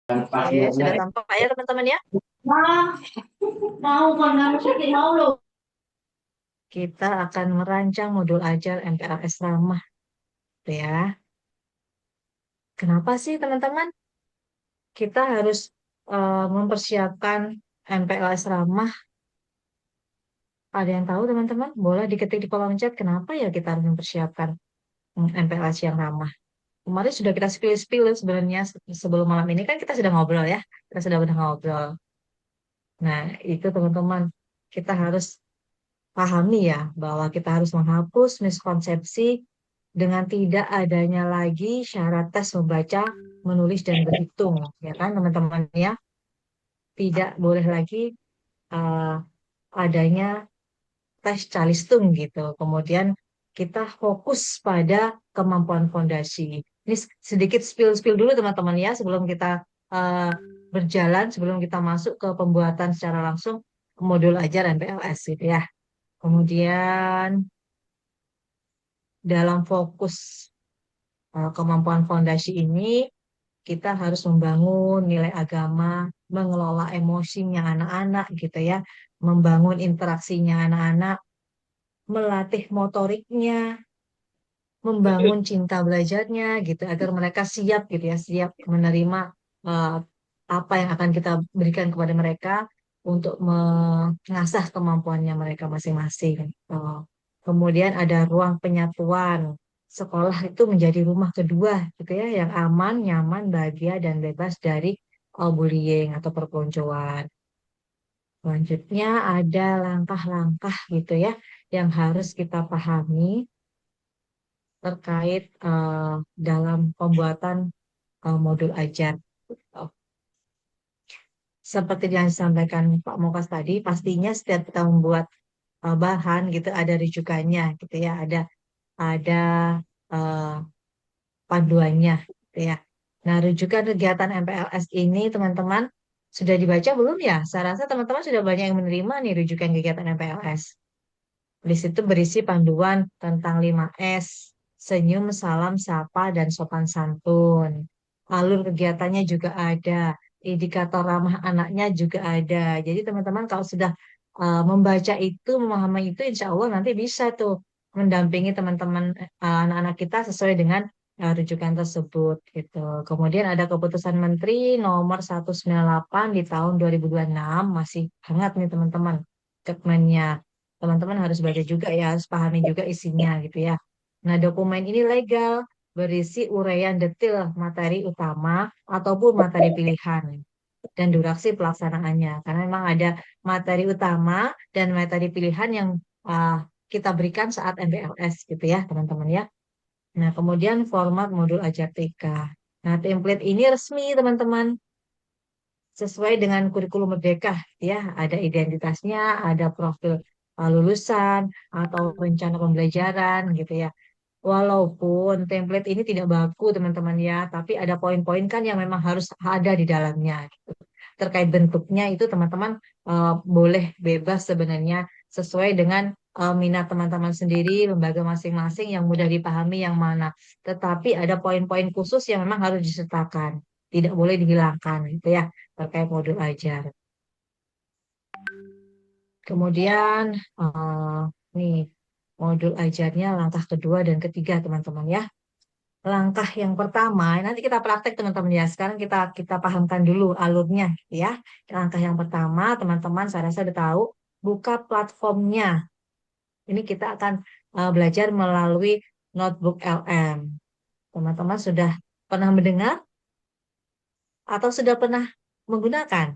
Oke, sudah tampak ya teman-teman ya. Mau con sakit mau loh. Kita akan merancang modul ajar MPLS ramah, gitu ya. Kenapa sih teman-teman? Kita harus mempersiapkan MPLS ramah. Ada yang tahu teman-teman? Boleh diketik di kolom chat. Kenapa ya kita harus mempersiapkan MPLS yang ramah? Kemarin sudah kita spill-spill sebenarnya sebelum malam ini kan kita sudah ngobrol ya. Kita sudah pernah ngobrol. Nah, itu teman-teman, kita harus pahami ya bahwa kita harus menghapus miskonsepsi dengan tidak adanya lagi syarat tes membaca, menulis dan berhitung, ya kan teman-teman ya. Tidak boleh lagi uh, adanya tes calistung gitu. Kemudian kita fokus pada kemampuan fondasi. Ini sedikit spill-spill dulu teman-teman ya sebelum kita uh, berjalan, sebelum kita masuk ke pembuatan secara langsung modul ajar MPLS gitu ya. Kemudian dalam fokus kemampuan fondasi ini kita harus membangun nilai agama, mengelola emosinya anak-anak gitu ya, membangun interaksinya anak-anak, melatih motoriknya, membangun cinta belajarnya gitu agar mereka siap gitu ya, siap menerima eh, apa yang akan kita berikan kepada mereka untuk mengasah kemampuannya mereka masing-masing. Kemudian ada ruang penyatuan. Sekolah itu menjadi rumah kedua gitu ya, yang aman, nyaman, bahagia dan bebas dari bullying atau perpeloncoan. Selanjutnya ada langkah-langkah gitu ya yang harus kita pahami terkait dalam pembuatan modul ajar. Oh, seperti yang disampaikan Pak Mokas tadi, pastinya setiap kita membuat bahan gitu ada rujukannya gitu ya, ada eh, panduannya gitu ya. Nah, rujukan kegiatan MPLS ini teman-teman sudah dibaca belum ya? Saya rasa teman-teman sudah banyak yang menerima nih rujukan kegiatan MPLS. Di situ berisi panduan tentang 5S, senyum, salam, sapa, dan sopan santun. Alur kegiatannya juga ada, indikator ramah anaknya juga ada. Jadi teman-teman kalau sudah membaca itu, memahami itu, insya Allah nanti bisa tuh mendampingi teman-teman anak-anak kita sesuai dengan rujukan tersebut gitu. Kemudian ada keputusan Menteri nomor 198 di tahun 2026, masih hangat nih teman-teman. Dokumennya teman-teman harus baca juga ya, harus pahami juga isinya gitu ya. Nah, dokumen ini legal, berisi uraian detail materi utama ataupun materi pilihan dan durasi pelaksanaannya. Karena memang ada materi utama dan materi pilihan yang uh, kita berikan saat MPLS gitu ya, teman-teman ya. Nah, kemudian format modul ajar TK. Nah, template ini resmi, teman-teman, sesuai dengan kurikulum Merdeka ya, ada identitasnya, ada profil lulusan atau rencana pembelajaran gitu ya. Walaupun template ini tidak baku teman-teman ya, tapi ada poin-poin kan yang memang harus ada di dalamnya gitu. Terkait bentuknya itu teman-teman boleh bebas sebenarnya sesuai dengan minat teman-teman sendiri, lembaga masing-masing yang mudah dipahami yang mana. Tetapi ada poin-poin khusus yang memang harus disertakan, tidak boleh dihilangkan gitu ya terkait modul ajar. Kemudian nih modul ajarnya langkah kedua dan ketiga teman-teman ya. Langkah yang pertama, nanti kita praktek teman-teman ya. Sekarang kita pahamkan dulu alurnya ya. Langkah yang pertama, teman-teman saya rasa udah tahu, buka platformnya. Ini kita akan belajar melalui Notebook LM. Teman-teman sudah pernah mendengar atau sudah pernah menggunakan?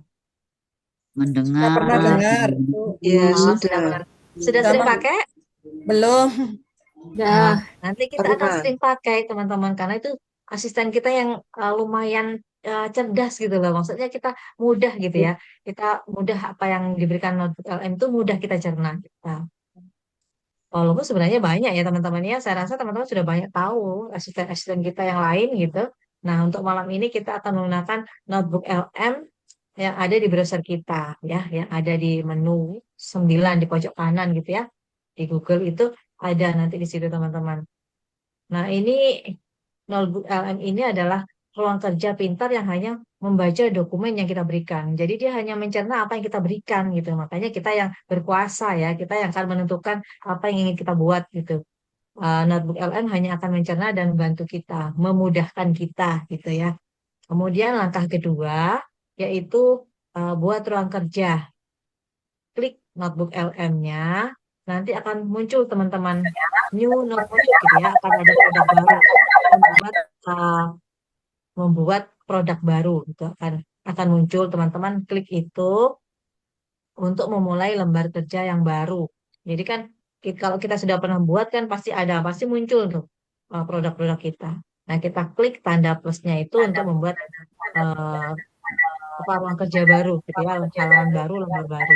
Sudah pernah Mendengar. dengar, Bu. Ya, Oh, sudah sudah. pernah. Sudah sering Sama pakai? belum? Nah, Dah nanti kita akan pernah. sering pakai teman-teman karena itu asisten kita yang lumayan cerdas gitu loh. Maksudnya kita mudah gitu ya. Kita mudah apa yang diberikan notebook LM itu mudah kita cerna. Nah, walaupun sebenarnya banyak ya teman-teman ya. Saya rasa teman-teman sudah banyak tahu asisten-asisten kita yang lain gitu. Nah, untuk malam ini kita akan menggunakan notebook LM yang ada di browser kita ya, yang ada di menu 9 di pojok kanan gitu ya. Di Google itu ada nanti di situ teman-teman. Nah, ini notebook LM ini adalah ruang kerja pintar yang hanya membaca dokumen yang kita berikan. Jadi dia hanya mencerna apa yang kita berikan gitu. Makanya kita yang berkuasa ya, kita yang akan menentukan apa yang ingin kita buat gitu. Notebook LM hanya akan mencerna dan membantu kita, memudahkan kita gitu ya. Kemudian langkah kedua yaitu buat ruang kerja. Klik notebook LM-nya, nanti akan muncul teman-teman new notebook gitu ya, akan ada produk baru, membuat uh, membuat produk baru gitu akan muncul teman-teman klik itu untuk memulai lembar kerja yang baru. Jadi kan kalau kita sudah pernah buat kan pasti muncul tuh produk-produk kita. Nah, kita klik tanda plusnya itu untuk membuat uh, apa ruang kerja baru gitu ya, halaman baru, lembar baru.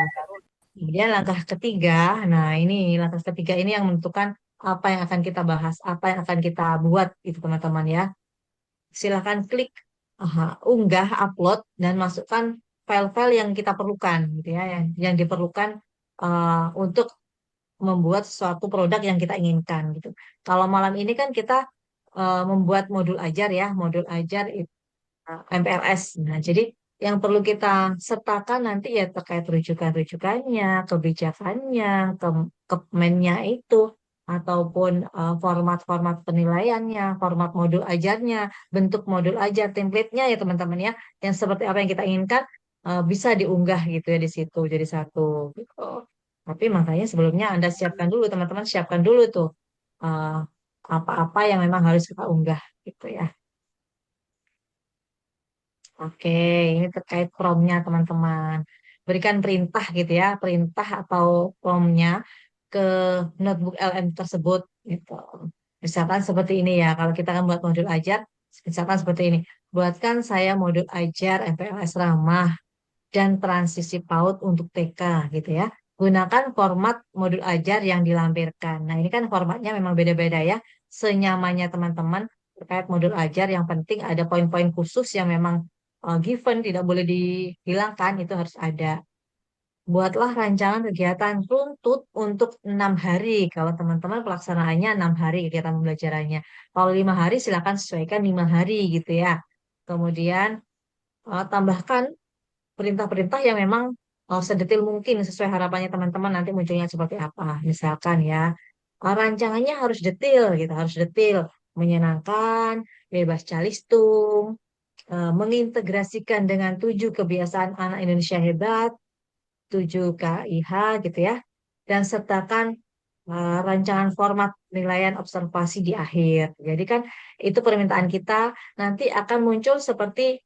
Kemudian langkah ketiga, nah ini langkah ketiga ini yang menentukan apa yang akan kita bahas, apa yang akan kita buat itu teman-teman ya. Silakan klik unggah, upload dan masukkan file-file yang kita perlukan gitu ya, yang diperlukan untuk membuat suatu produk yang kita inginkan gitu. Kalau malam ini kan kita membuat modul ajar ya, modul ajar MPLS. Nah, jadi yang perlu kita sertakan nanti ya terkait rujukan-rujukannya, kebijakannya, kemennya itu, ataupun format-format penilaiannya, format modul ajarnya, bentuk modul ajar, template-nya ya teman-teman ya, yang seperti apa yang kita inginkan bisa diunggah gitu ya di situ jadi satu. Gitu. Tapi makanya sebelumnya Anda siapkan dulu, teman-teman siapkan dulu tuh eh, apa-apa yang memang harus kita unggah gitu ya. Oke, ini terkait promnya teman-teman. Berikan perintah gitu ya, perintah atau promnya ke notebook LM tersebut gitu. Misalkan seperti ini ya, kalau kita kan buat modul ajar, misalkan seperti ini. Buatkan saya modul ajar MPLS ramah dan transisi PAUD untuk TK gitu ya. Gunakan format modul ajar yang dilampirkan. Nah, ini kan formatnya memang beda-beda ya. Senyamannya teman-teman terkait modul ajar yang penting ada poin-poin khusus yang memang given tidak boleh dihilangkan itu harus ada. Buatlah rancangan kegiatan runtut untuk 6 hari. Kalau teman-teman pelaksanaannya 6 hari kegiatan pembelajarannya. Kalau 5 hari silakan sesuaikan 5 hari gitu ya. Kemudian tambahkan perintah-perintah yang memang sedetail mungkin sesuai harapannya teman-teman nanti munculnya seperti apa. Misalkan ya, rancangannya harus detail gitu, harus detail, menyenangkan, bebas calistung, mengintegrasikan dengan 7 kebiasaan anak Indonesia hebat, 7 KIH gitu ya, dan sertakan rancangan format penilaian observasi di akhir. Jadi kan itu permintaan kita nanti akan muncul seperti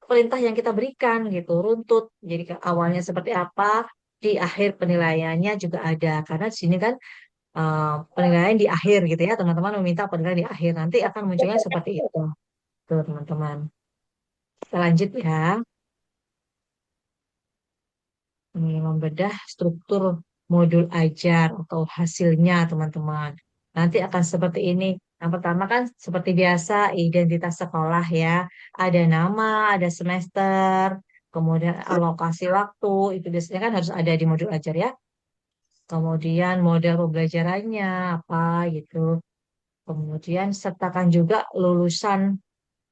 perintah yang kita berikan gitu, runtut. Jadi awalnya seperti apa, di akhir penilaiannya juga ada. Karena di sini kan penilaian di akhir gitu ya, teman-teman meminta penilaian di akhir. Nanti akan munculnya seperti itu. Tuh, teman-teman. Kita lanjut ya. Ini membedah struktur modul ajar atau hasilnya, teman-teman. Nanti akan seperti ini. Yang pertama kan seperti biasa identitas sekolah ya. Ada nama, ada semester, kemudian alokasi waktu, itu biasanya kan harus ada di modul ajar ya. Kemudian model pembelajarannya apa gitu. Kemudian sertakan juga lulusan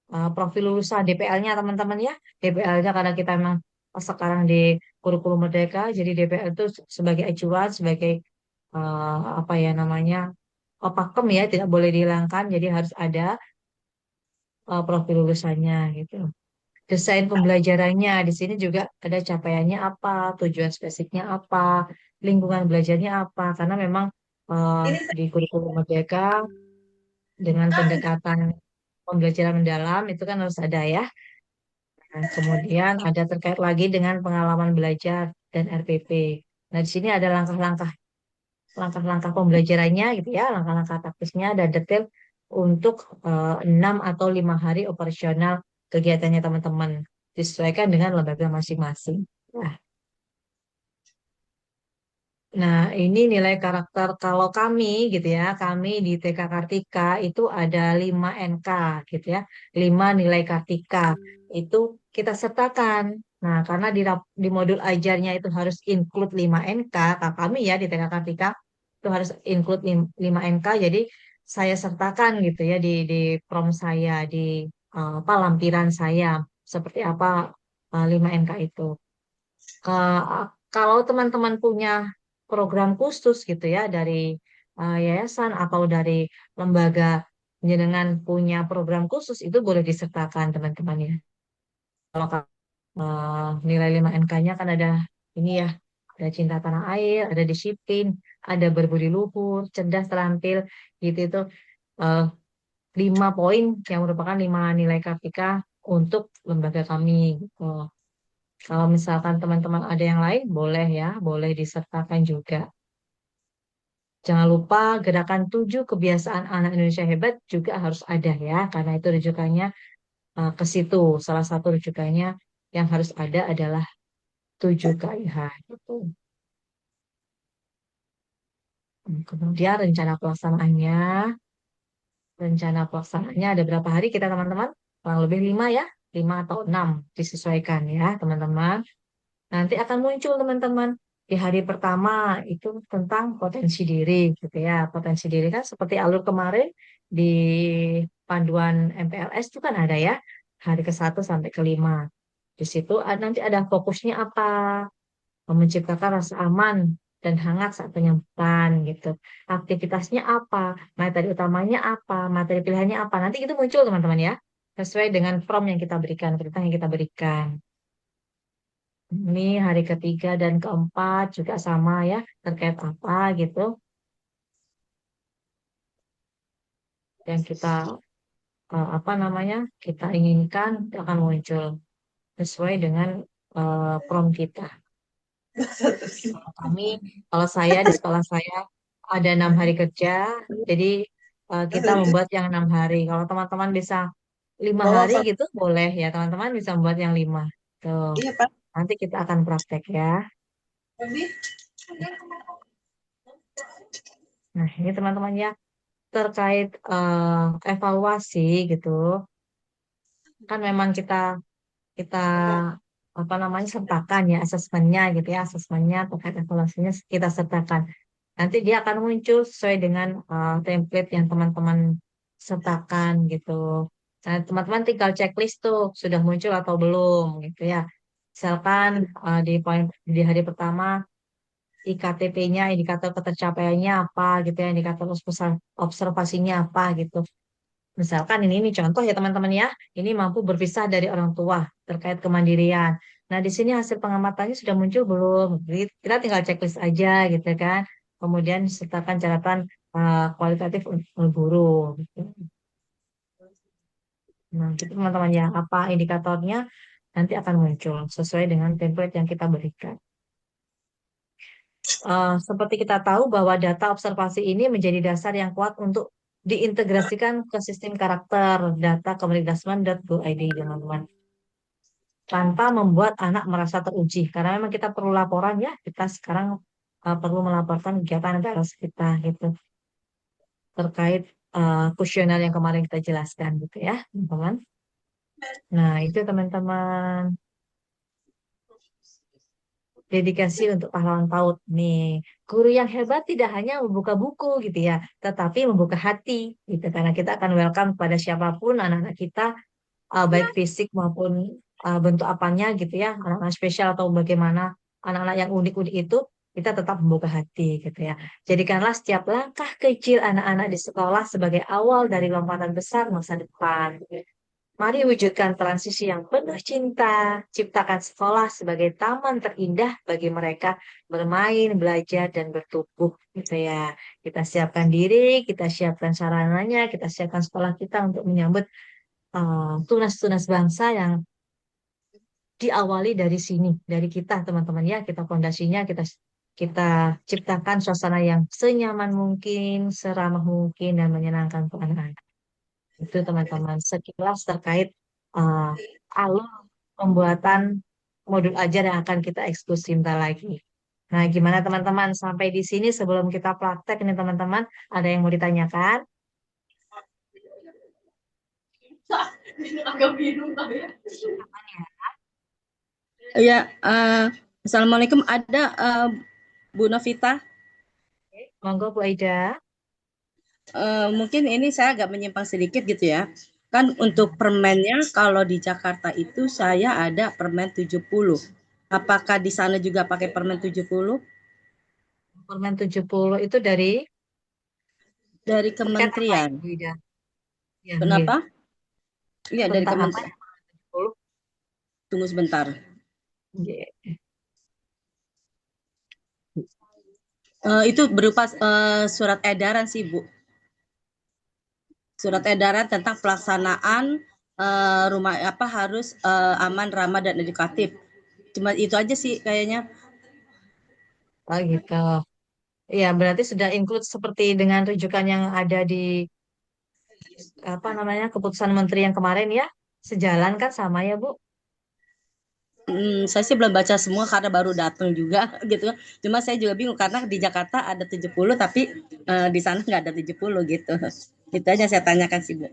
profil lulusan DPL-nya teman-teman ya. DPL-nya karena kita memang sekarang di kurikulum Merdeka, jadi DPL itu sebagai acuan, sebagai apa ya namanya, pakem ya, tidak boleh dihilangkan, jadi harus ada profil lulusannya gitu. Desain pembelajarannya di sini juga ada capaiannya apa, tujuan spesifiknya apa, lingkungan belajarnya apa, karena memang di kurikulum Merdeka dengan pendekatan pembelajaran mendalam itu kan harus ada ya. Nah, kemudian ada terkait lagi dengan pengalaman belajar dan RPP. Nah, di sini ada langkah-langkah pembelajarannya gitu ya, langkah-langkah taktisnya dan detail untuk 6 atau 5 hari operasional kegiatannya teman-teman disesuaikan dengan lembaga masing-masing. Nah, ini nilai karakter kalau kami gitu ya, kami di TK Kartika itu ada 5 NK gitu ya, 5 nilai Kartika itu kita sertakan. Nah, karena di modul ajarnya itu harus include 5 NK, kami ya di TK Kartika itu harus include 5 NK, jadi saya sertakan gitu ya di prom saya, di apa lampiran saya. seperti apa 5NK itu. Kalau teman-teman punya program khusus gitu ya dari yayasan atau dari lembaga jenengan punya program khusus itu boleh disertakan teman-teman ya. Kalau nilai 5NK-nya kan ada ini ya, ada cinta tanah air, ada disiplin, ada berbudi luhur, cerdas, terampil, gitu itu eh, 5 poin yang merupakan 5 nilai KPK untuk lembaga kami gitu. Kalau misalkan teman-teman ada yang lain, boleh ya, boleh disertakan juga. Jangan lupa gerakan 7 kebiasaan anak Indonesia hebat juga harus ada ya, karena itu rujukannya ke situ. Salah satu rujukannya yang harus ada adalah 7 KIH. Gitu. Kemudian rencana pelaksanaannya ada berapa hari kita teman-teman? Kurang lebih 5 ya, 5 atau 6 disesuaikan ya teman-teman. Nanti akan muncul teman-teman di hari pertama itu tentang potensi diri gitu ya. Potensi diri kan seperti alur kemarin di panduan MPLS itu kan ada ya. Hari ke 1 sampai ke 5. Di situ nanti ada fokusnya apa? Menciptakan rasa aman dan hangat saat penyambutan gitu. Aktivitasnya apa? Materi utamanya apa? Materi pilihannya apa? Nanti itu muncul teman-teman ya. Sesuai dengan prompt yang kita berikan, perintah yang kita berikan. Ini hari ke 3 dan ke 4 juga sama ya, terkait apa gitu yang kita apa namanya kita inginkan itu akan muncul sesuai dengan prompt kita. Kalau kami, kalau saya di sekolah saya ada 6 hari kerja, jadi kita membuat yang 6 hari. Kalau teman-teman bisa 5 hari gitu boleh ya, teman-teman bisa membuat yang 5. Tuh, Iya, Pak. nanti kita akan praktek ya. Nah, ini teman-teman ya terkait evaluasi gitu kan memang kita kita apa namanya sertakan ya asesmennya gitu ya asesmennya terkait evaluasinya kita sertakan nanti dia akan muncul sesuai dengan template yang teman-teman sertakan gitu. Nah, teman-teman tinggal checklist tuh sudah muncul atau belum gitu ya. Misalkan di poin di hari pertama IKTP-nya, indikator ketercapaiannya apa gitu ya, indikator observasinya apa gitu. Misalkan ini contoh ya teman-teman ya, ini mampu berpisah dari orang tua terkait kemandirian. Nah, di sini hasil pengamatannya sudah muncul belum? Jadi, kita tinggal checklist aja gitu kan. Kemudian sertakan catatan kualitatif untuk guru. Gitu. Nah, gitu teman-teman ya, apa indikatornya nanti akan muncul sesuai dengan template yang kita berikan. Seperti kita tahu bahwa data observasi ini menjadi dasar yang kuat untuk diintegrasikan ke sistem karakter data kemerikdasman.go.id teman-teman tanpa membuat anak merasa teruji karena memang kita perlu laporan ya kita sekarang perlu melaporkan kegiatan MPLS kita gitu terkait kuesioner yang kemarin kita jelaskan gitu ya teman-teman. Nah itu teman-teman dedikasi untuk pahlawan PAUD nih. Guru yang hebat tidak hanya membuka buku gitu ya, tetapi membuka hati gitu. Karena kita akan welcome pada siapapun anak-anak kita, baik fisik maupun bentuk apanya gitu ya, anak-anak spesial atau bagaimana anak-anak yang unik-unik itu, kita tetap membuka hati gitu ya. Jadikanlah setiap langkah kecil anak-anak di sekolah sebagai awal dari lompatan besar masa depan. Mari wujudkan transisi yang penuh cinta, ciptakan sekolah sebagai taman terindah bagi mereka bermain, belajar, dan bertumbuh. Gitu ya. Kita siapkan diri, kita siapkan sarananya, kita siapkan sekolah kita untuk menyambut tunas-tunas bangsa yang diawali dari sini, dari kita teman-teman ya. Kita fondasinya, kita ciptakan suasana yang senyaman mungkin, seramah mungkin, dan menyenangkan untuk anak-anak. Itu teman-teman sekilas terkait uh, alur pembuatan modul ajar yang akan kita eksekusi sebentar lagi. Nah, gimana teman-teman sampai di sini sebelum kita praktek nih teman-teman, ada yang mau ditanyakan? Agak bingung tapi ya. Ya, Assalamualaikum. Ada Bu Novita. Monggo Bu Aida. Mungkin ini saya agak menyimpang sedikit gitu ya. Kan untuk permennya kalau di Jakarta itu saya ada permen 70. Apakah di sana juga pakai permen 70? Permen 70 itu dari Dari terkait apa kementerian. Ibu Ida? Ya, nggih. Kenapa? Iya, dari Tentang apa kementerian. yang permen 70? Tunggu sebentar. Nggih. Itu berupa surat edaran sih, Bu. Surat edaran tentang pelaksanaan rumah apa harus aman, ramah dan edukatif. Cuma itu aja sih kayaknya. Oh gitu. Ya, berarti sudah include seperti dengan rujukan yang ada di apa namanya keputusan menteri yang kemarin ya. Sejalan kan sama ya, Bu? Saya sih belum baca semua karena baru datang juga gitu. Cuma saya juga bingung karena di Jakarta ada 70 tapi di sana nggak ada 70 gitu. Itu aja saya tanyakan sih, Bu.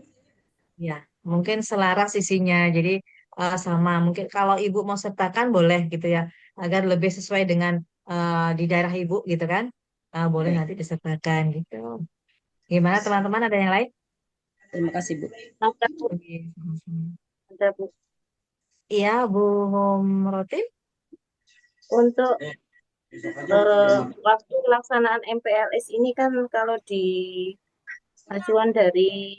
Ya, mungkin selaras isinya. Jadi sama. Mungkin kalau Ibu mau sertakan boleh gitu ya, agar lebih sesuai dengan di daerah Ibu gitu kan. Boleh Oke, nanti disertakan gitu. Gimana teman-teman? Ada yang lain? terima kasih, Bu. Ada Bu, Oke, sama-sama. ada Bu. Iya, Bu Rotin. Untuk waktu pelaksanaan MPLS ini kan kalau di acuan dari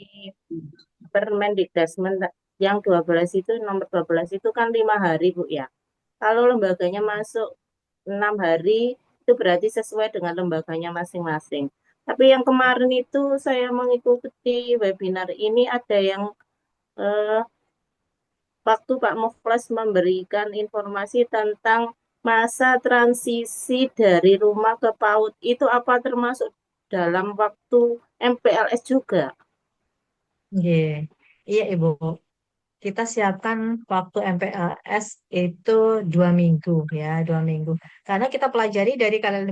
Permendikbud yang 12 itu nomor 12 itu kan 5 hari Bu ya. Kalau lembaganya masuk 6 hari itu berarti sesuai dengan lembaganya masing-masing. Tapi yang kemarin itu saya mengikuti webinar ini ada yang eh, waktu Pak Mukhlas memberikan informasi tentang masa transisi dari rumah ke PAUD itu apa termasuk dalam waktu MPLS juga? Iya, iya Ibu. Kita siapkan waktu MPLS itu 2 minggu ya, 2 minggu. Karena kita pelajari dari kalender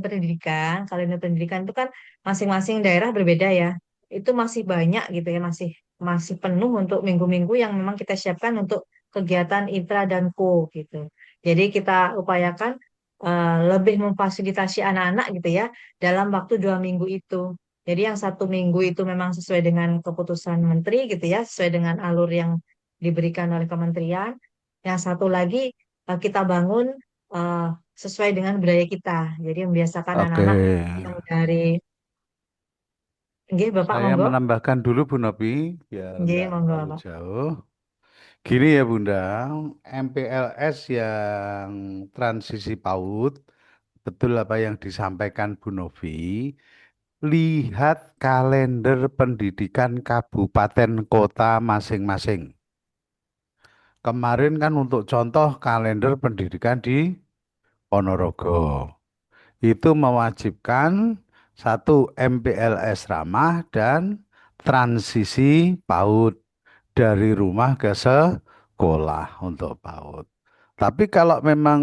pendidikan itu kan masing-masing daerah berbeda ya. Itu masih banyak gitu ya, masih masih penuh untuk minggu-minggu yang memang kita siapkan untuk kegiatan intra dan co gitu. Jadi kita upayakan lebih memfasilitasi anak-anak gitu ya dalam waktu 2 minggu itu. Jadi yang 1 minggu itu memang sesuai dengan keputusan menteri gitu ya, sesuai dengan alur yang diberikan oleh kementerian. Yang satu lagi kita bangun eh, sesuai dengan budaya kita. Jadi membiasakan Oke, anak-anak yang dari nggih Bapak saya monggo. menambahkan dulu Bu Nopi, biar Nggih nggak monggo terlalu Bapak. jauh. Gini ya Bunda, MPLS yang transisi PAUD, betul apa yang disampaikan Bu Novi, lihat kalender pendidikan kabupaten kota masing-masing. Kemarin kan untuk contoh kalender pendidikan di Ponorogo. Itu mewajibkan satu MPLS ramah dan transisi PAUD dari rumah ke sekolah untuk PAUD. Tapi kalau memang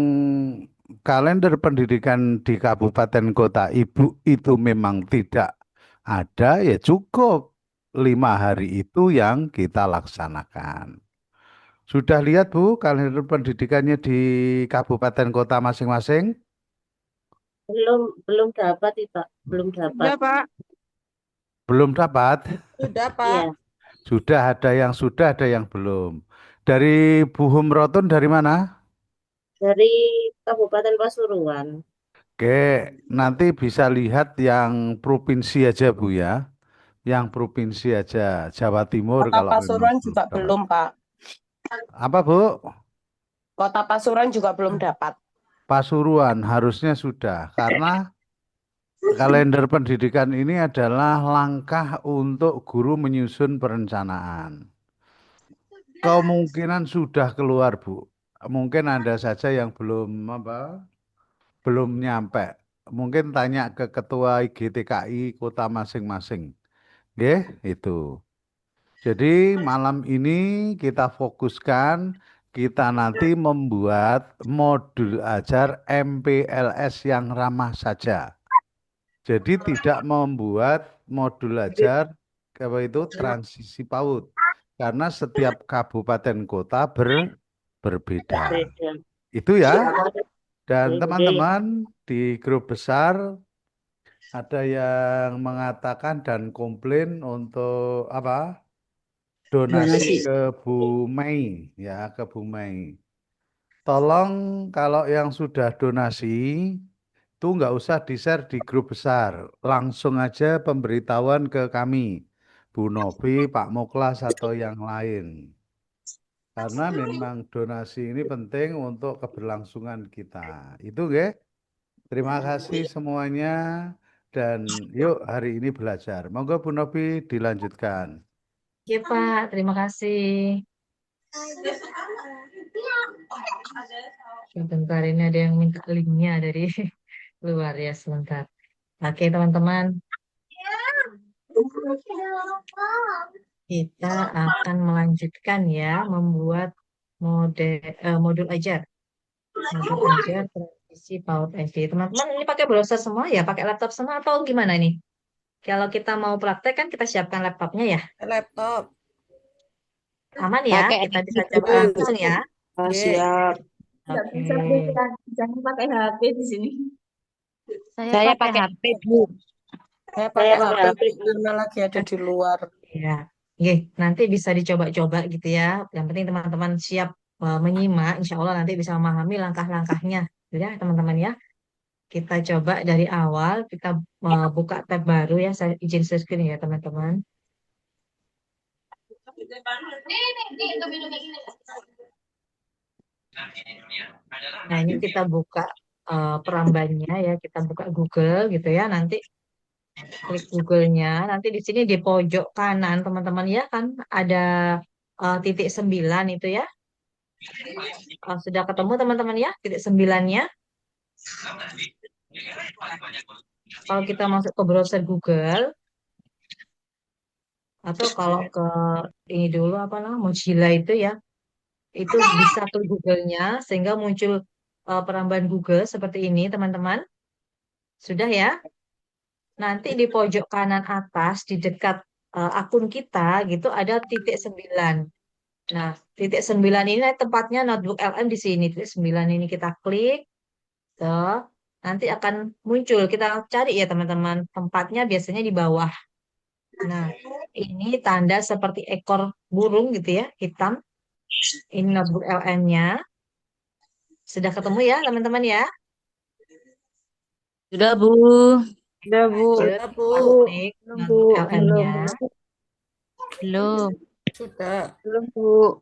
kalender pendidikan di kabupaten kota ibu itu memang tidak ada, ya cukup 5 hari itu yang kita laksanakan. Sudah lihat Bu kalender pendidikannya di kabupaten kota masing-masing? Belum belum dapat itu, Pak. Belum dapat. Sudah, Pak. Belum dapat? Sudah, Pak. Iya, Sudah, ada yang belum. Dari Bu Humrotun dari mana? dari Kabupaten Pasuruan. Oke, nanti bisa lihat yang provinsi aja Bu ya. Yang provinsi aja, Jawa Timur Kota kalau memang Pasuruan belum juga dapat. belum, Pak. Apa Bu? Kota Pasuruan juga belum dapat. Pasuruan harusnya sudah, karena kalender pendidikan ini adalah langkah untuk guru menyusun perencanaan. Kemungkinan sudah keluar Bu. Mungkin ada saja yang belum nyampe. Mungkin tanya ke ketua IGTKI kota masing-masing. Nggih, itu. Jadi malam ini kita fokuskan, kita nanti membuat modul ajar MPLS yang ramah saja. Jadi tidak membuat modul ajar apa itu transisi PAUD. Karena setiap kabupaten kota berbeda. Beda. Itu ya. Dan Oke. teman-teman di grup besar ada yang mengatakan dan komplain untuk apa? donasi Donasi. ke Bu Mei ya, ke Bu Mei. Tolong kalau yang sudah donasi itu nggak usah di-share di grup besar, langsung aja pemberitahuan ke kami, Bu Novi, Pak Muklas atau yang lain. Karena memang donasi ini penting untuk keberlangsungan kita. Itu ya. Terima kasih semuanya dan yuk hari ini belajar. Monggo Bu Novi dilanjutkan. Oke Pak, terima kasih. Sebentar, ini ada yang minta linknya dari luar ya, sebentar. Oke teman-teman, kita akan melanjutkan ya, membuat modul ajar. Modul ajar transisi PAUD SD. Teman-teman ini pakai browser semua ya, pakai laptop semua atau gimana nih? Kalau kita mau praktek kan kita siapkan laptopnya ya. Laptop. Aman ya, Pakai kita bisa Android, coba Bu. langsung ya. Siap. Nggak Oke. bisa beda, jangan pakai HP di sini. Saya pakai HP, Bu. Saya Saya pakai pakai HP HP. karena lagi ada di luar. Ya, oke, nanti bisa dicoba-coba gitu ya. Yang penting teman-teman siap menyimak, insya Allah nanti bisa memahami langkah-langkahnya. Ya, teman-teman ya. Kita coba dari awal, kita buka tab baru ya. Saya izin share screen ya, teman-teman. Nah, ini kita buka perambannya ya. Kita buka Google gitu ya. Nanti klik Google-nya. Nanti di sini di pojok kanan, teman-teman ya kan ada titik 9 itu ya. Sudah ketemu teman-teman ya, titik 9-nya. Kalau kita masuk ke browser Google, atau kalau ke ini dulu apa namanya Mozilla itu ya, itu bisa ke Google-nya sehingga muncul perambahan Google seperti ini teman-teman. Sudah ya. Nanti di pojok kanan atas di dekat akun kita gitu ada titik 9. Nah, titik 9 ini tempatnya notebook LM di sini. Titik 9 ini kita klik. Tuh, nanti akan muncul. Kita cari ya teman-teman. Tempatnya biasanya di bawah. Nah, ini tanda seperti ekor burung gitu ya, hitam. Ini notebook LM-nya. Sudah ketemu ya teman-teman ya? Sudah, Bu. Udah, Bu. Sudah, Bu. Kita klik Belum, Bu. notebook Belum, LM-nya. Belum. Sudah. belum, Bu.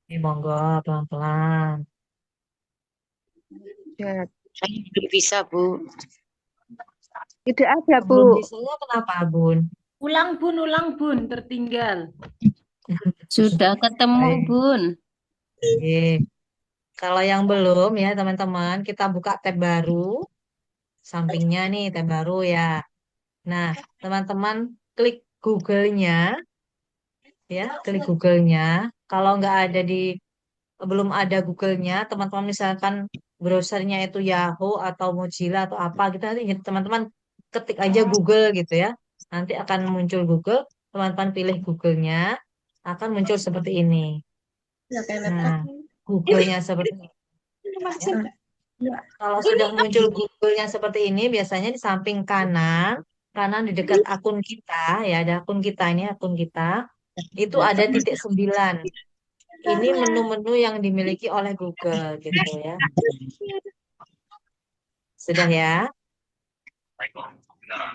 Ini monggo pelan-pelan. Ya, Saya belum bisa, Bu. tidak ada, Belum Bu. bisanya kenapa, Bun? Ulang bun, tertinggal. Sudah ketemu, Baik. Bun. Oke. Kalau yang belum ya teman-teman, kita buka tab baru. Sampingnya nih tab baru ya. Nah, teman-teman klik Google-nya ya, klik Google-nya. Kalau nggak ada belum ada Google-nya, teman-teman misalkan browsernya itu Yahoo atau Mozilla atau apa gitu, nanti teman-teman ketik aja Google gitu ya. Nanti akan muncul Google, teman-teman pilih Google-nya, akan muncul seperti ini. Nah, Google-nya seperti ini. Kalau sudah muncul Google-nya seperti ini, biasanya di samping kanan di dekat akun kita, ya ada akun kita ini, akun kita, itu ada titik 9. Ini menu-menu yang dimiliki oleh Google gitu ya. Sudah ya.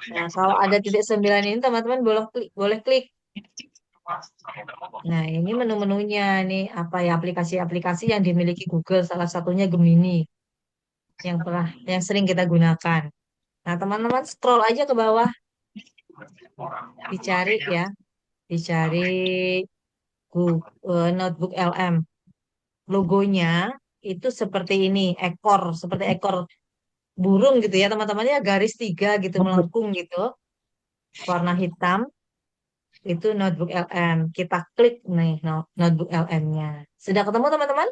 Nah, kalau ada titik 9 ini teman-teman boleh klik. Nah, ini menu-menunya nih apa ya aplikasi-aplikasi yang dimiliki Google, salah satunya Gemini yang sering kita gunakan. Nah, teman-teman scroll aja ke bawah, dicari ya, dicari notebook LM. Logonya itu seperti ini, seperti ekor burung gitu ya teman-teman ya, garis 3 gitu melengkung gitu, warna hitam. Itu notebook LM. Kita klik nih notebook LM-nya. Sudah ketemu teman-teman?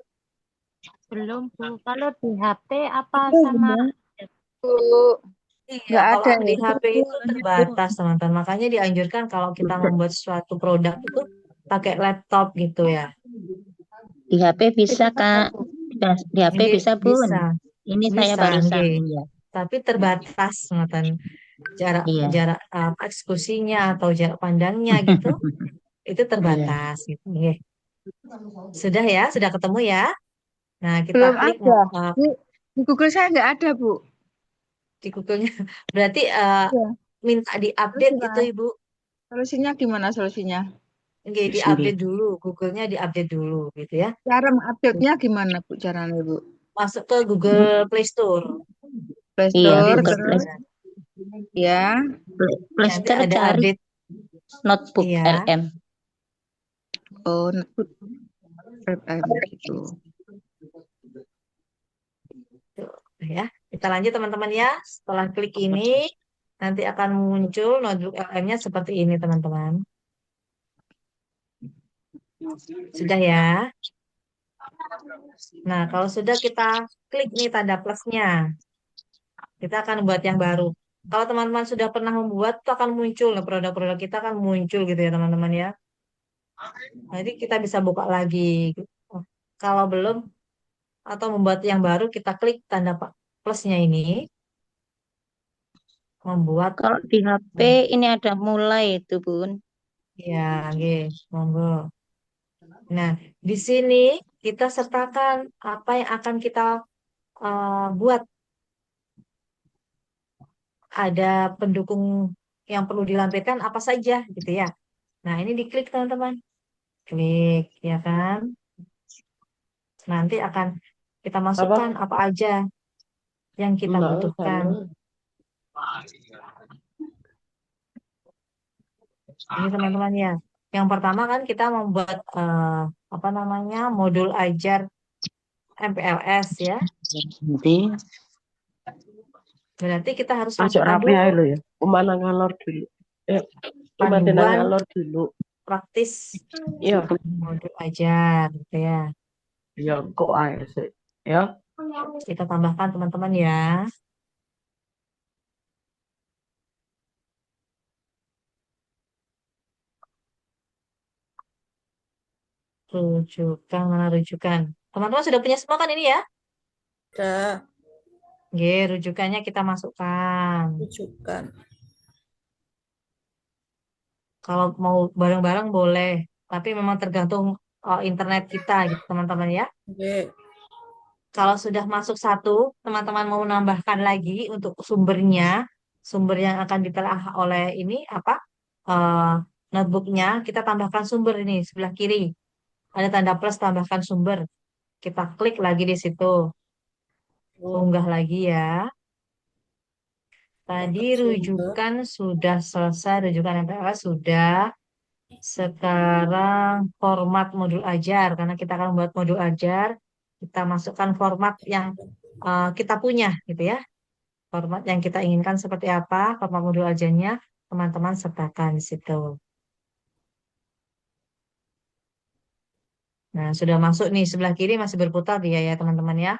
Belum, Bu. Kalau di HP apa sama Bu. Iya, Nggak kalau ada di itu, HP Bu. itu terbatas teman-teman. Makanya dianjurkan kalau kita membuat suatu produk itu pakai laptop gitu ya. Di HP bisa, Kak. Di HP Ini bisa, Bun. bisa, Ini saya bisa, barusan. nggih. Iya. Tapi terbatas teman-teman. Jarak Iya. jarak eksekusinya atau jarak pandangnya gitu. itu terbatas gitu. Oke. Sudah ya, sudah ketemu ya. Nah, kita Belum klik ada. Di Google saya nggak ada, Bu. di Google-nya. Berarti Iya. minta Terus diupdate gimana? itu Ibu. Solusinya gimana solusinya? Oke, diupdate dulu, Google-nya diupdate dulu gitu ya. Cara mengupdate-nya gimana, Bu? Caranya, Bu? Masuk ke Google Play Store. Play Iya, Nanti Store, di Google Play, terus ya. Play nanti Store ada cari update, notebook iya. LM. Oh, notebook FM gitu. Tuh, ya. Kita lanjut teman-teman ya. Setelah klik ini, nanti akan muncul notebook LM-nya seperti ini teman-teman. Sudah ya. Nah, kalau sudah kita klik nih tanda plusnya, kita akan buat yang baru. Kalau teman-teman sudah pernah membuat, itu akan muncul, nah, produk-produk kita akan muncul gitu ya teman-teman ya. Jadi kita bisa buka lagi. Oh, kalau belum atau membuat yang baru, kita klik tanda plusnya ini, membuat. Kalau di HP ini ada mulai itu, Bun. Ya, oke, monggo. Nah, di sini kita sertakan apa yang akan kita buat. Ada pendukung yang perlu dilampirkan apa saja gitu ya. Nah, ini diklik teman-teman. Klik, ya kan? Nanti akan kita masukkan apa aja yang kita butuhkan. Ini teman-teman ya. Yang pertama kan kita membuat apa namanya modul ajar MPLS ya. Nanti Berarti kita harus Masuk masukkan rapi aja dulu lo ya. Umana ngalor dulu. Umatina panduan ngalor dulu. praktis Iya. modul ajar gitu ya. Ya kok aja sih. Ya. Kita tambahkan teman-teman ya. Rujukan, mana rujukan? Teman-teman sudah punya semua kan ini ya? Udah. Oke, rujukannya kita masukkan. Rujukan. Kalau mau bareng-bareng boleh, tapi memang tergantung internet kita gitu teman-teman ya. Oke. Kalau sudah masuk satu, teman-teman mau nambahkan lagi untuk sumbernya, sumber yang akan ditelah oleh ini apa? eh, Notebooknya, kita tambahkan sumber ini sebelah kiri. Ada tanda plus tambahkan sumber. Kita klik lagi di situ, unggah lagi ya. Tadi rujukan sudah selesai, rujukan MPLS sudah. Sekarang format modul ajar, karena kita akan membuat modul ajar, kita masukkan format yang kita punya, gitu ya. Format yang kita inginkan seperti apa, format modul ajarnya, teman-teman sertakan di situ. Nah, sudah masuk nih, sebelah kiri masih berputar dia ya, teman-teman ya.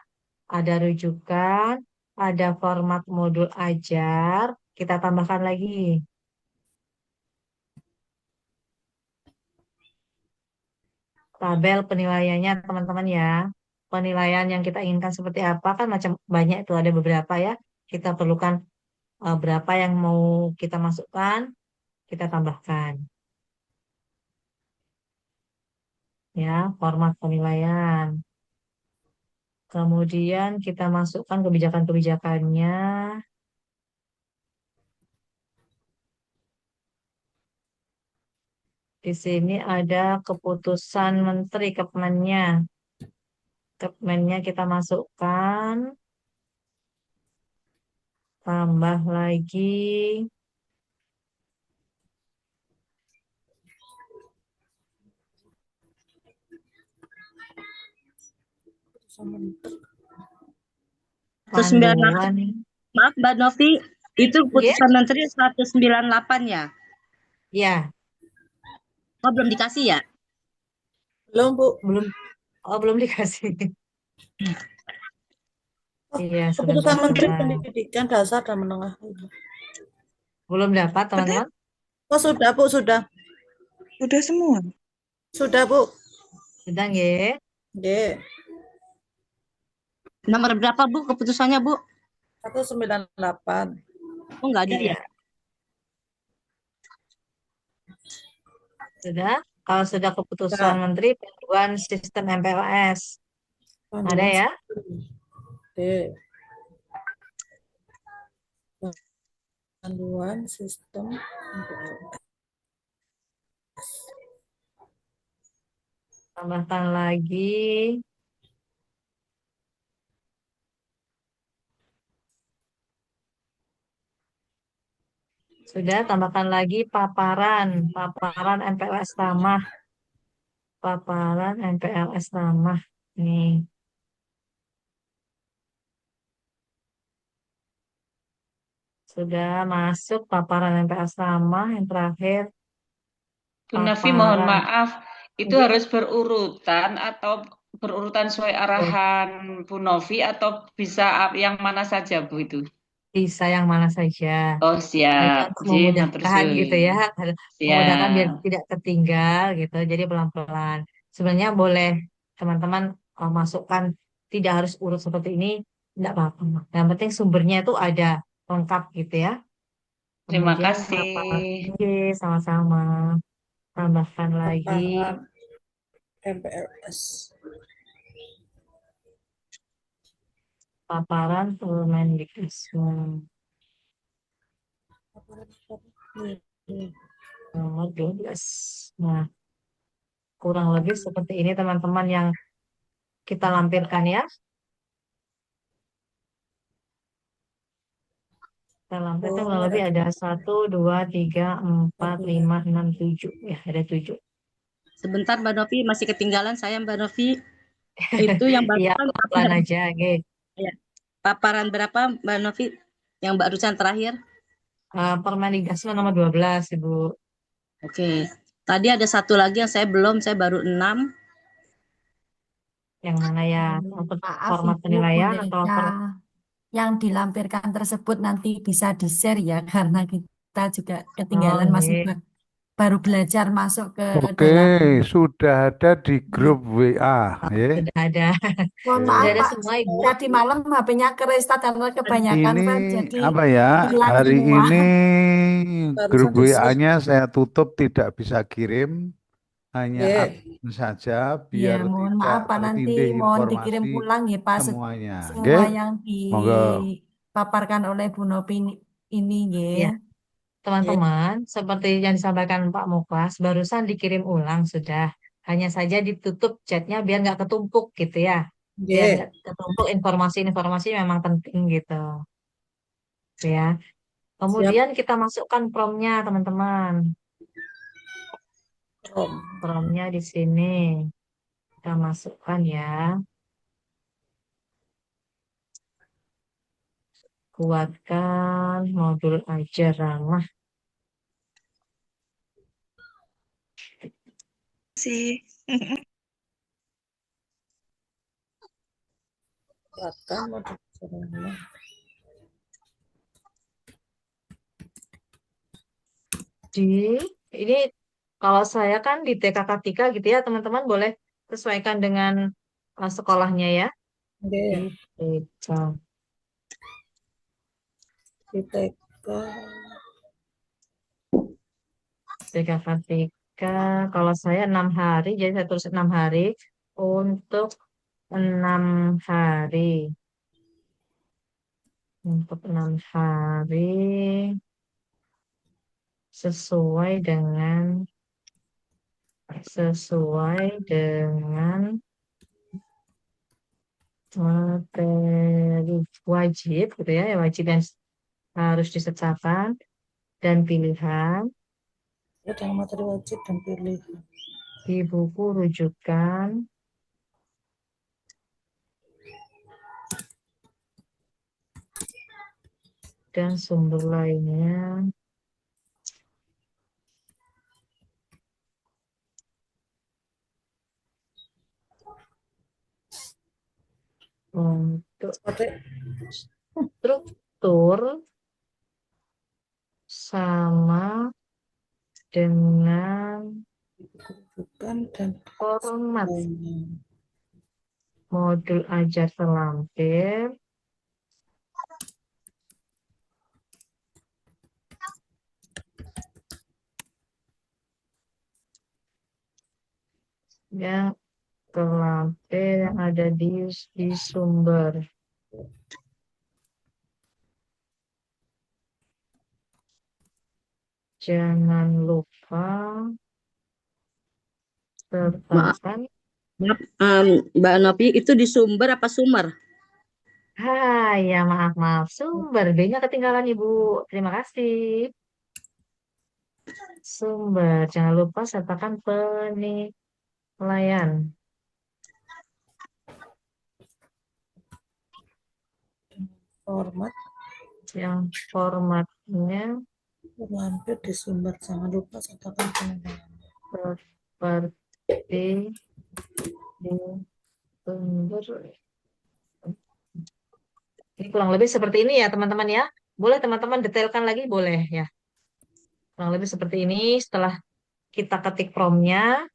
Ada rujukan, ada format modul ajar, kita tambahkan lagi. Tabel penilaiannya teman-teman ya. Penilaian yang kita inginkan seperti apa kan macam banyak itu ada beberapa ya. Kita perlukan berapa yang mau kita masukkan, kita tambahkan. Ya, format penilaian. Kemudian kita masukkan kebijakan-kebijakannya. Di sini ada keputusan menteri Kepmennya. Kepmennya kita masukkan. Tambah lagi. Panduan. Maaf Mbak Novi, itu putusan menteri 198 ya? Ya. Oh, belum dikasih ya? Belum, Bu. Belum. Oh, belum dikasih. Iya, Keputusan Menteri sebentar. Pendidikan Dasar dan Menengah. Belum dapat, teman-teman? Oh, sudah, Bu, sudah. Sudah semua. Sudah, Bu. Sudah, nggih? Nggih. Nomor berapa Bu keputusannya Bu? 198. Oh, enggak ada ya? Sudah? Kalau sudah keputusan Ya, Menteri Panduan Sistem MPLS. Ada panduan ya? Oke, panduan sistem MPLS. Tambahkan lagi. Sudah, tambahkan lagi paparan MPLS ramah. Paparan MPLS ramah. Nih. Sudah masuk paparan MPLS ramah yang terakhir. Bu Nafi, mohon Paparan. maaf, itu Ini harus berurutan atau berurutan sesuai arahan Bu Novi atau bisa yang mana saja Bu itu? bisa yang mana saja. Oh Hanya siap, untuk Jih, matur memudahkan gitu suwun. ya. Memudahkan biar Siap. tidak ketinggal gitu. Jadi pelan-pelan. Sebenarnya boleh teman-teman masukkan tidak harus urut seperti ini. Tidak apa-apa. Yang penting sumbernya itu ada lengkap gitu ya. Terima Kemudian kasih. Oke, sama-sama. Tambahkan lagi Paparan MPLS. paparan Permendikbud nomor 12. Nah, kurang lebih seperti ini teman-teman yang kita lampirkan ya. Kita lampirkan kurang lebih ada 1, 2, 3, 4, 5, 6, 7. Ya, ada 7. Sebentar Mbak Novi, masih ketinggalan saya Mbak Novi. Itu yang Iya, barusan pelan-pelan aja. Oke. ya, paparan berapa Mbak Novi? Yang barusan terakhir? Permendikbud nomor 12, Ibu. Oke. Tadi ada satu lagi yang saya belum, saya baru 6. Yang mana ya? Maaf Format Ibu, penilaian atau bolehkah yang dilampirkan tersebut nanti bisa di-share ya, karena kita juga Oh, ketinggalan masih iya. baru belajar masuk ke Oke, dalam. sudah ada di grup WA, ya. Sudah ada. Mohon Sudah maaf ada Pak, semua, Ibu. tadi malam HP-nya restart karena kebanyakan Ini file jadi apa ya? hilang Hari semua. ini grup Barusan di-share. WA-nya saya tutup, tidak bisa kirim, hanya Oke, admin saja Ya, biar mohon tidak maaf Pak, nanti tertindih mohon dikirim informasi ulang ya Pak, semuanya. Oke, semua yang monggo. dipaparkan oleh Bu Nopi ini ya. Ya, ya, teman-teman, seperti yang disampaikan Pak Muklas, barusan dikirim ulang sudah. Hanya saja ditutup chatnya biar nggak ketumpuk gitu ya. Biar ya, nggak ketumpuk informasi-informasi memang penting gitu. Ya. siap, Kemudian kita masukkan promnya teman-teman. Rom. Promnya di sini. Kita masukkan ya. Kuatkan modul ajar ramah. Sih. Kuatkan modul cerama. Ini kalau saya kan di TKK 3 gitu ya, teman-teman boleh sesuaikan dengan sekolahnya ya. Di Oke, TK. ITK. TKK 3, kalau saya 6 hari, jadi saya tulis 6 hari untuk 6 hari. Untuk 6 hari sesuai dengan materi wajib gitu ya, wajib yang harus disertakan dan pilihan Dengan materi wajib dan pilih. di buku rujukan dan sumber lainnya untuk struktur sama dengan Rujukan dan format lainnya. modul ajar selampir yang terlampir yang ada di sumber. Jangan lupa Maaf, sertakan. maaf, Mbak Novi itu di sumber apa sumber? Ya maaf. Sumber B-nya ketinggalan Ibu. Terima kasih. Sumber. Jangan lupa sertakan penilaian. Format Yang formatnya terlampir di sumber. Jangan lupa sertakan penilaian. seperti di sumber. Ini kurang lebih seperti ini ya teman-teman ya. Boleh teman-teman detailkan lagi boleh ya. Kurang lebih seperti ini. Setelah kita ketik promptnya,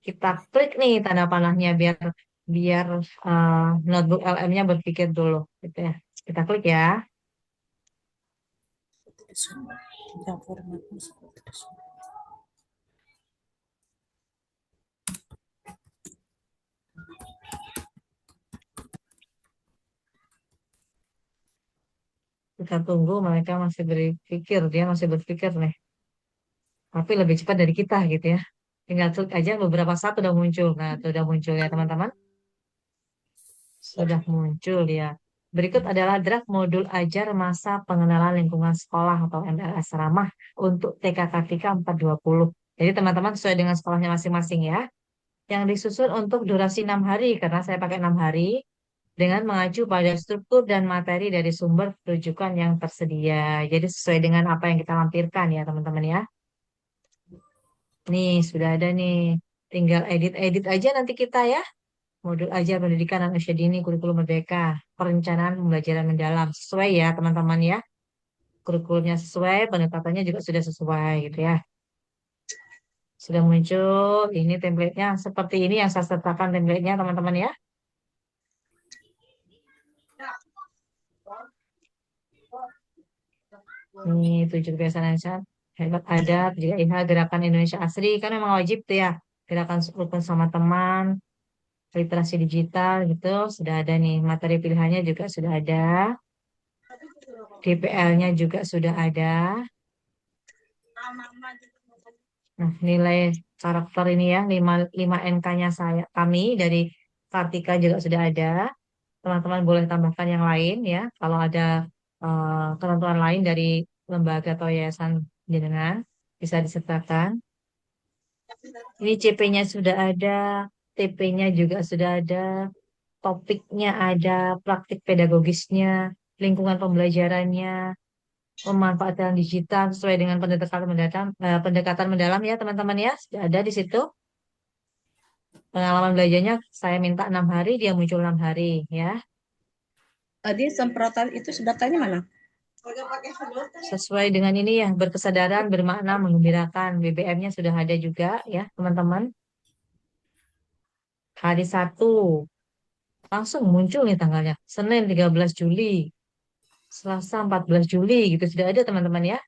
kita klik nih tanda panahnya biar biar notebook LM-nya berpikir dulu gitu ya. Kita klik ya. Seperti di sumber. Yang formatnya seperti di sumber. Kita tunggu mereka masih berpikir, dia masih berpikir nih. Tapi lebih cepat dari kita gitu ya. Tinggal klik aja beberapa saat udah muncul. Nah, itu udah muncul ya teman-teman. Sudah muncul ya. Berikut adalah draft modul ajar masa pengenalan lingkungan sekolah atau MLS ramah untuk TK Kartika 420. Jadi teman-teman sesuai dengan sekolahnya masing-masing ya. Yang disusun untuk durasi 6 hari karena saya pakai 6 hari dengan mengacu pada struktur dan materi dari sumber rujukan yang tersedia. Jadi sesuai dengan apa yang kita lampirkan ya teman-teman ya. Nih sudah ada nih. Tinggal edit-edit aja nanti kita ya. Modul ajar pendidikan anak usia dini kurikulum merdeka. Perencanaan pembelajaran mendalam. Sesuai ya teman-teman ya. Kurikulumnya sesuai, pendekatannya juga sudah sesuai gitu ya. Sudah muncul, ini template-nya seperti ini yang saya sertakan template-nya teman-teman ya. Ini 7 kebiasaan Indonesia hebat adab, juga IH Gerakan Indonesia Asri, kan memang wajib tuh ya. Gerakan rukun sama teman, literasi digital gitu, sudah ada nih. Materi pilihannya juga sudah ada. DPL-nya juga sudah ada. Nah, nilai karakter ini ya, 5 NK-nya kami dari Kartika juga sudah ada. Teman-teman boleh tambahkan yang lain ya. Kalau ada ketentuan lain dari lembaga atau yayasan jenengan bisa disertakan. Ini CP-nya sudah ada, TP-nya juga sudah ada, topiknya ada, praktik pedagogisnya, lingkungan pembelajarannya, pemanfaatan digital sesuai dengan pendekatan mendalam ya teman-teman ya. Sudah ada di situ. Pengalaman belajarnya saya minta 6 hari, dia muncul 6 hari ya. Tadi semprotan itu sedotannya mana? Sesuai dengan ini ya, berkesadaran, bermakna, menggembirakan. BBM-nya sudah ada juga ya teman-teman. Hari 1 langsung muncul nih tanggalnya. Senin 13 Juli, Selasa 14 Juli gitu sudah ada teman-teman ya.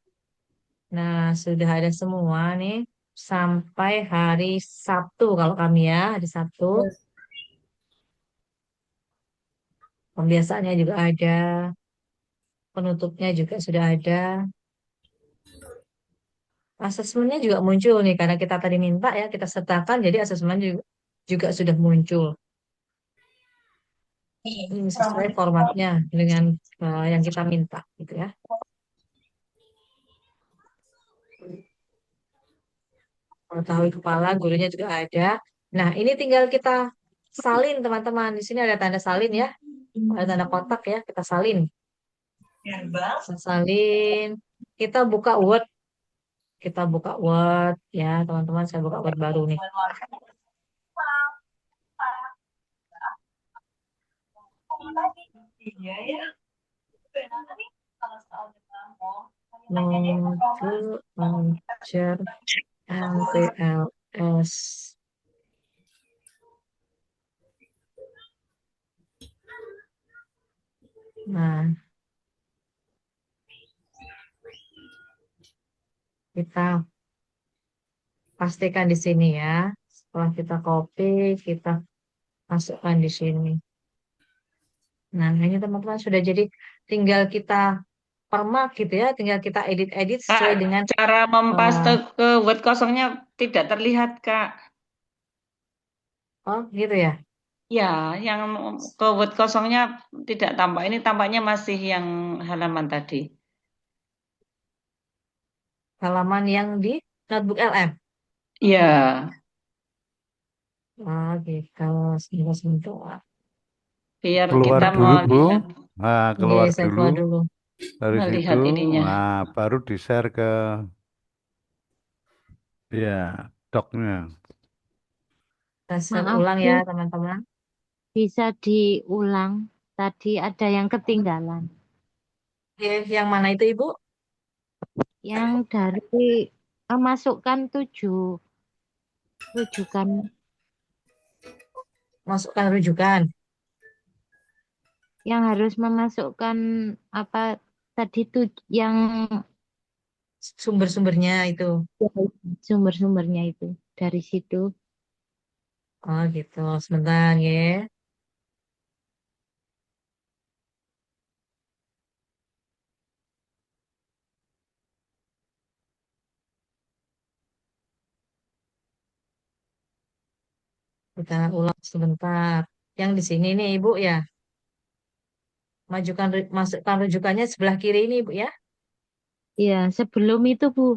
Nah, sudah ada semua nih sampai hari Sabtu kalau kami ya, hari Sabtu. Pembiasaannya juga ada, penutupnya juga sudah ada. Asesmennya juga muncul nih karena kita tadi minta ya kita sertakan jadi asesmen juga sudah muncul. Ini sesuai formatnya dengan yang kita minta gitu ya. Mengetahui kepala gurunya juga ada. Nah, ini tinggal kita salin teman-teman. Di sini ada tanda salin ya. Ada tanda kotak ya, kita salin. Kita salin. Kita buka Word. Kita buka Word ya, teman-teman. Saya buka Word baru nih. Modul ajar MPLS. Nah, kita pastikan di sini ya. Setelah kita copy, kita masukkan di sini. Nah, ini teman-teman sudah jadi, tinggal kita permak gitu ya, tinggal kita edit-edit sesuai Kak, dengan cara mempaste ke Word kosongnya tidak terlihat, Kak. oh gitu ya. Ya, yang ke Word kosongnya tidak tampak. Ini tampaknya masih yang halaman tadi. Halaman yang di notebook LM. Ya, Oh gitu, sebentar. biar Keluar kita dulu, Bu. melihat Nah, Oke, keluar saya dulu. keluar dulu. Dari situ, ininya. nah baru di-share ke ya doknya. Kita share Maaf, ulang Bu, ya teman-teman. bisa diulang. Tadi ada yang ketinggalan. Oke, yang mana itu Ibu? Yang dari memasukkan 7 rujukan. Masukkan rujukan. Yang harus memasukkan apa tadi tuh yang Sumber-sumbernya itu. sumber-sumbernya itu dari situ. Oh gitu, sebentar ya. Kita ulang sebentar. Yang di sini nih Ibu ya. Masukkan rujukannya sebelah kiri ini Ibu ya. Ya, sebelum itu Bu,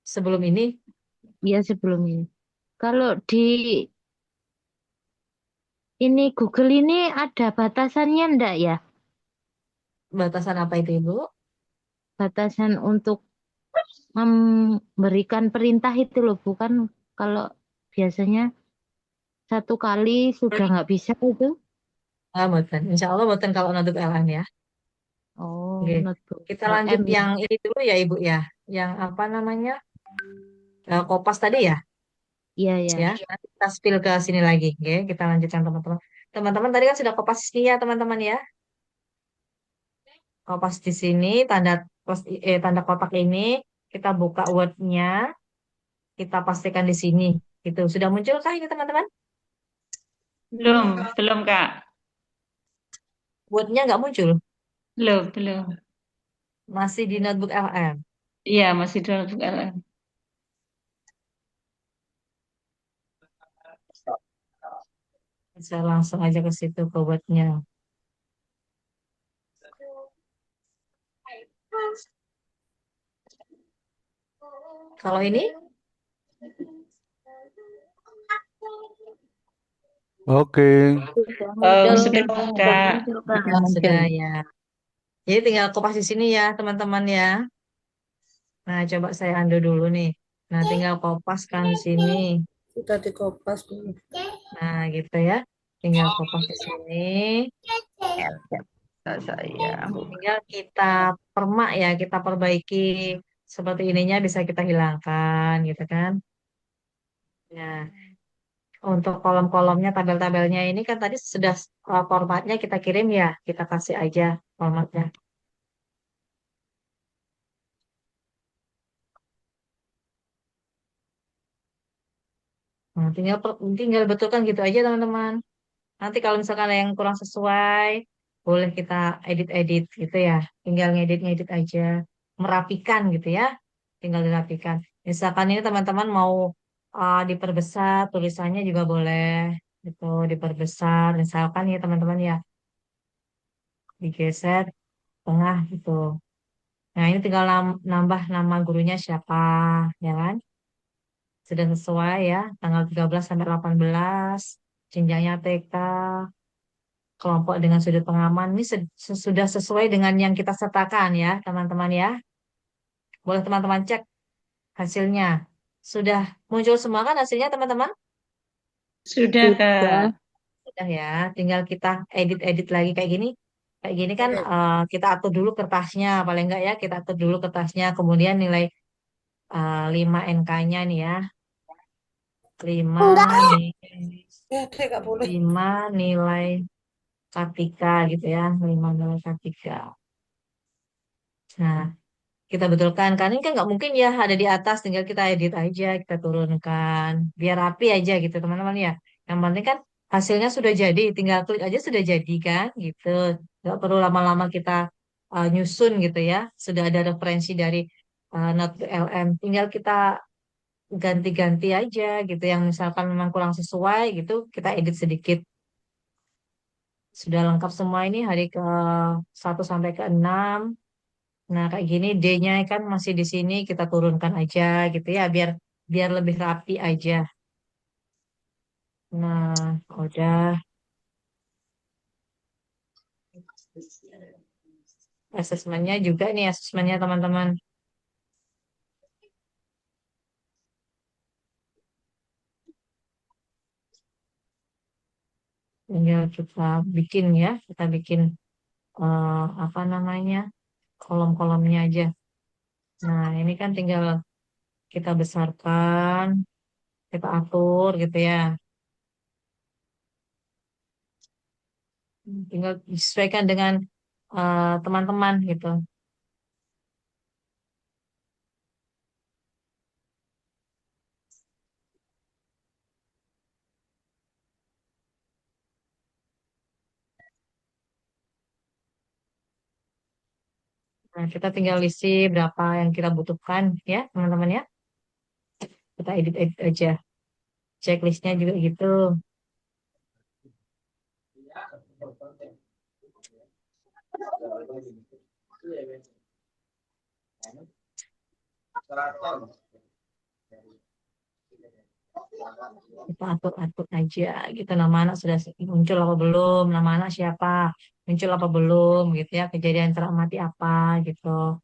Sebelum ini ya sebelum ini. Kalau di ini Google ini ada batasannya enggak ya? batasan apa itu Ibu? Batasan untuk memberikan perintah itu loh, bukan kalau biasanya satu kali sudah nggak bisa itu. Ah, boten. Insya Allah boten kalau notebook LM ya. Oh, Oke. notebook Kita lanjut LM ya. yang ini dulu ya Ibu ya. Yang apa namanya? Kopas tadi ya. Iya ya. Ya, nanti kita spill ke sini lagi. Oke, kita lanjutkan teman-teman. Teman-teman tadi kan sudah kopas ini ya teman-teman ya. Kopas di sini, tanda kotak ini, kita buka Word-nya, kita pastikan di sini. Gitu. Sudah muncul kah ini teman-teman? Belum, Kak. Word-nya nggak muncul. Belum. Masih di notebook LM. Iya, masih dalam LM. Bisa langsung aja ke situ ke Word-nya. Kalau ini? Oke. Sudah, Kak. Sudah ya. Jadi tinggal kopas di sini ya teman-teman ya. Nah, coba saya undo dulu nih. Nah, tinggal kopaskan di sini. Sudah dikopas Bu. Nah, gitu ya. Tinggal kopas di sini. Saya. Tinggal kita permak ya, kita perbaiki. Seperti ininya bisa kita hilangkan gitu kan. Nah, untuk kolom-kolomnya, tabel-tabelnya ini kan tadi sudah formatnya kita kirim ya. Kita kasih aja formatnya. Nah, tinggal betulkan gitu aja teman-teman. Nanti kalau misalkan ada yang kurang sesuai, boleh kita edit-edit gitu ya. Tinggal ngedit-ngedit aja, merapikan gitu ya. Tinggal dirapikan. Misalkan ini teman-teman mau diperbesar, tulisannya juga boleh gitu, diperbesar. Misalkan ya teman-teman ya, digeser tengah gitu. Nah, ini tinggal nambah nama gurunya siapa, ya kan? Sudah sesuai ya, tanggal 13 sampai 18, jenjangnya TK, kelompok dengan sudut pengaman. Ini sudah sesuai dengan yang kita sertakan ya, teman-teman ya. Boleh teman-teman cek hasilnya. Sudah muncul semua kan hasilnya, teman-teman? Sudah, Kak. Sudah ya, tinggal kita edit-edit lagi kayak gini. Kayak gini kan kita atur dulu kertasnya, paling enggak ya, kita atur dulu kertasnya, kemudian nilai 5 NK-nya nih ya. 5 nih, Ya, Dek, nggak boleh. 5 nilai K3 gitu ya, 5 nilai K3. Nah, kita betulkan. Karena ini kan nggak mungkin ya ada di atas, tinggal kita edit aja, kita turunkan, biar rapi aja gitu teman-teman ya. Yang penting kan hasilnya sudah jadi, tinggal klik aja sudah jadi kan, gitu. Nggak perlu lama-lama kita nyusun gitu ya. Sudah ada referensi dari Not.lm, tinggal kita ganti-ganti aja gitu. Yang misalkan memang kurang sesuai gitu, kita edit sedikit. Sudah lengkap semua ini hari ke 1 sampai ke 6. Nah, kayak gini D-nya kan masih di sini, kita turunkan aja gitu ya, biar biar lebih rapi aja. Nah, udah asesmennya juga nih, asesmennya teman-teman. Tinggal kita bikin ya, kita bikin apa namanya, kolom-kolomnya aja. Nah, ini kan tinggal kita besarkan, kita atur gitu ya. Tinggal disesuaikan dengan teman-teman gitu. Nah, kita tinggal isi berapa yang kita butuhkan ya, teman-teman ya. Kita edit-edit aja. Checklistnya juga gitu. Kita atur-atur aja gitu. Nama anak sudah muncul apa belum? Nama anak siapa? Muncul apa belum? Gitu ya. Kejadian teramati apa gitu.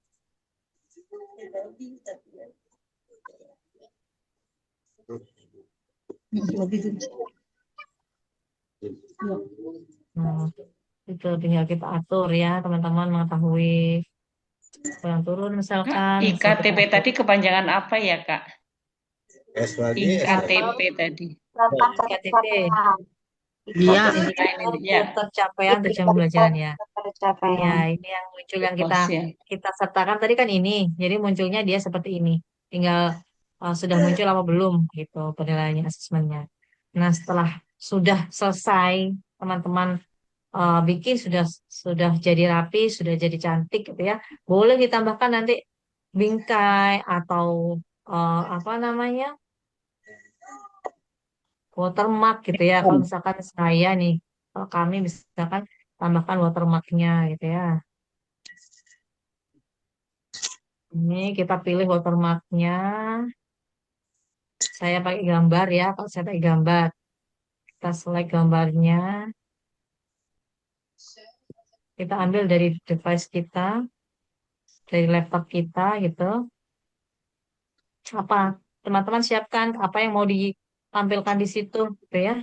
Nah, itu tinggal kita atur ya, teman-teman mengetahui kurang turun misalkan bisa kita IKTP atur. tadi kepanjangan apa ya, Kak? IKTP tadi. KTP, Iya. indikator Ya. ketercapaian tujuan pembelajaran ya. Ya, ini yang muncul yang Oh, siap. kita sertakan tadi kan ini. Jadi munculnya dia seperti ini. Tinggal sudah muncul apa belum gitu penilaiannya, asesmennya. Nah, setelah sudah selesai, teman-teman bikin sudah jadi rapi, sudah jadi cantik gitu ya. Boleh ditambahkan nanti bingkai atau apa namanya? Watermark gitu ya. Kalau misalkan saya nih, kalau kami misalkan tambahkan watermarknya gitu ya. Ini kita pilih watermarknya. Saya pakai gambar ya. Kalau saya pakai gambar, kita select gambarnya. Kita ambil dari device kita, dari laptop kita gitu. Apa teman-teman siapkan apa yang mau ditampilkan di situ gitu ya.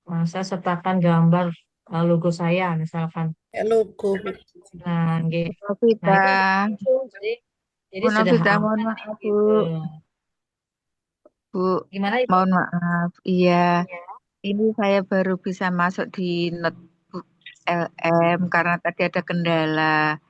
Nah, saya sertakan gambar logo saya misalkan. Logo. Nah, gitu. Nah, Novita, ini udah muncul, jadi Bu sudah Novita, aman mohon nih, maaf, Bu. gitu. Bu, Gimana Ibu? mohon maaf. Iya, Ya. ini saya baru bisa masuk di notebook LM karena tadi ada kendala.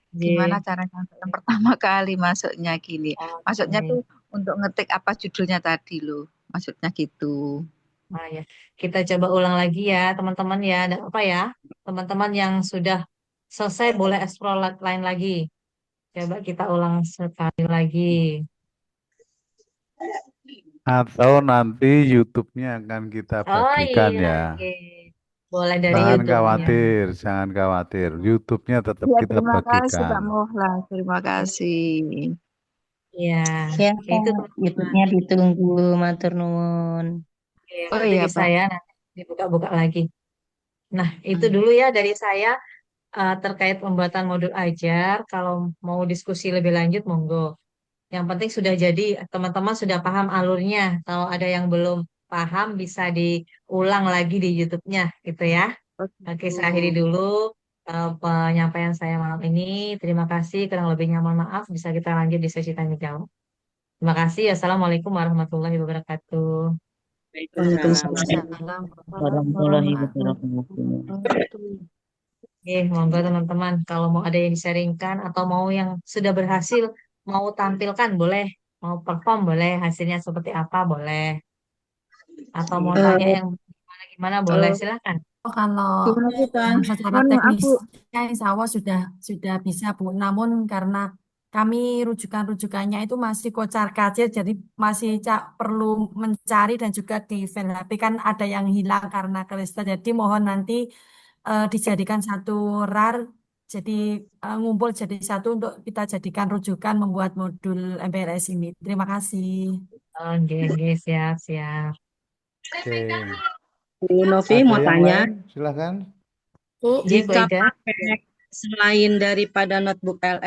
Gimana Iya. caranya yang pertama kali masuknya gini? Masuknya Oke. tuh untuk ngetik apa judulnya tadi loh. Maksudnya gitu. Nah, ya. Kita coba ulang lagi ya, teman-teman ya. Ada apa ya? Teman-teman yang sudah selesai boleh explore lain lagi. Coba kita ulang sekali lagi. Atau nanti YouTube-nya akan kita Oh bagikan iya, ya. oke. Boleh dari Jangan YouTube-nya. khawatir, jangan khawatir. YouTube-nya tetap Ya, kita terima kasih bagikan. Kak Mohla. Terima kasih. Iya, Ya, itu Kak, teman-teman. YouTube-nya ditunggu, matur nuwun. Oke, Oh nanti iya, di Pak. saya nanti dibuka-buka lagi. Nah, itu Hmm. dulu ya dari saya terkait pembuatan modul ajar. Kalau mau diskusi lebih lanjut, monggo. Yang penting sudah jadi, teman-teman sudah paham alurnya. Kalau ada yang belum paham, bisa diulang lagi di YouTube-nya, gitu ya. Oh, Oke, gitu. saya akhiri dulu penyampaian saya malam ini. Terima kasih, kurang lebihnya mohon maaf. Bisa kita lanjut di sesi tanya jawab. Terima kasih. Assalamualaikum warahmatullahi wabarakatuh. Waalaikumsalam Waalaikumsalam warahmatullahi warahmatullahi wabarakatuh. wabarakatuh. Monggo teman-teman, kalau mau ada yang sharingkan atau mau yang sudah berhasil, mau tampilkan boleh, mau perform boleh, hasilnya seperti apa boleh, atau mau tanya Eh, yang gimana boleh, kalau silakan. Oh, kalau gimana Bu Tan? secara Anu aku teknisnya insya Allah sudah bisa Bu. Namun karena kami rujukan-rujukannya itu masih kocar kacir, jadi masih perlu mencari dan juga di file HP kan ada yang hilang karena Kalista. Jadi mohon nanti dijadikan satu RAR, jadi ngumpul jadi satu untuk kita jadikan rujukan membuat modul MPLS ini. Terima kasih. Oke, siap, siap. Oke. Bu Novi Ada mau yang tanya, lain? Silakan. Bu jika Ida. pakai selain daripada notebook LM